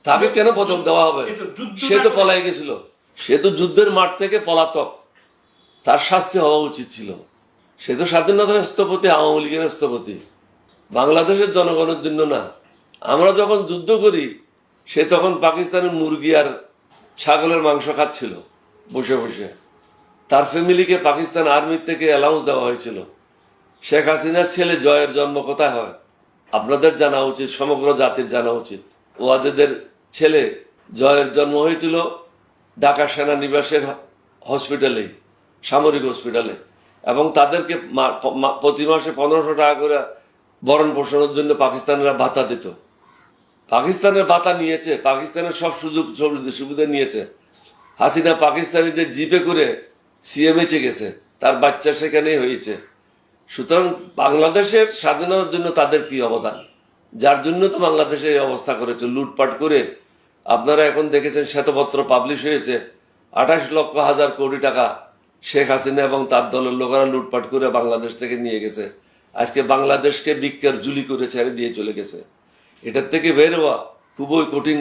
তাকে কেন পদক দেওয়া হবে? সে তো পলাই গেছিল, সে তো যুদ্ধের মাঠ থেকে পলাতক, তার শাস্তি হওয়া উচিত ছিল। সে তো স্বাধীনতার স্থপতি, আওয়ামী লীগের স্থপতি, বাংলাদেশের জনগণের জন্য না। আমরা যখন যুদ্ধ করি সে তখন পাকিস্তানের মুরগি আর ছাগলের মাংস খাচ্ছিল বসে বসে। তার ফ্যামিলিকে পাকিস্তান আর্মির থেকে অ্যালাউন্স দেওয়া হয়েছিল। শেখ হাসিনার ছেলে জয়ের জন্ম কোথায় হয় আপনাদের জানা উচিত, সমগ্র জাতির জানা উচিত। ওয়াজেদের ছেলে জয়ের জন্ম হয়েছিল ঢাকা সেনানিবাসের হসপিটালে, সামরিক হসপিটালে, এবং তাদেরকে প্রতি মাসে 1500 টাকা করে ভরণ পোষণের জন্য পাকিস্তানিরা ভাতা দিত। পাকিস্তানের ভাতা নিয়েছে, পাকিস্তানের সব সুযোগ সুবিধা নিয়েছে। হাসিনা পাকিস্তানিদের জিপে করে সিএমএইচে গেছে, তার বাচ্চা সেখানেই হয়েছে। সুতরাং বাংলাদেশের স্বাধীনতার জন্য তাদের কি অবদান, যার জন্য তো বাংলাদেশে এই অবস্থা করেছে, লুটপাট করে। আপনারা এখন দেখেছেন শ্বেতপত্র পাবলিশ হয়েছে, 28 লক্ষ হাজার কোটি টাকা শেখ হাসিনা এবং তার দলের লোকেরা লুটপাট করে বাংলাদেশ থেকে নিয়ে গেছে। আজকে বাংলাদেশকে বিক্ষের জুলি করে ছেড়ে দিয়ে চলে গেছে। এটার থেকে বের হওয়া খুবই কঠিন।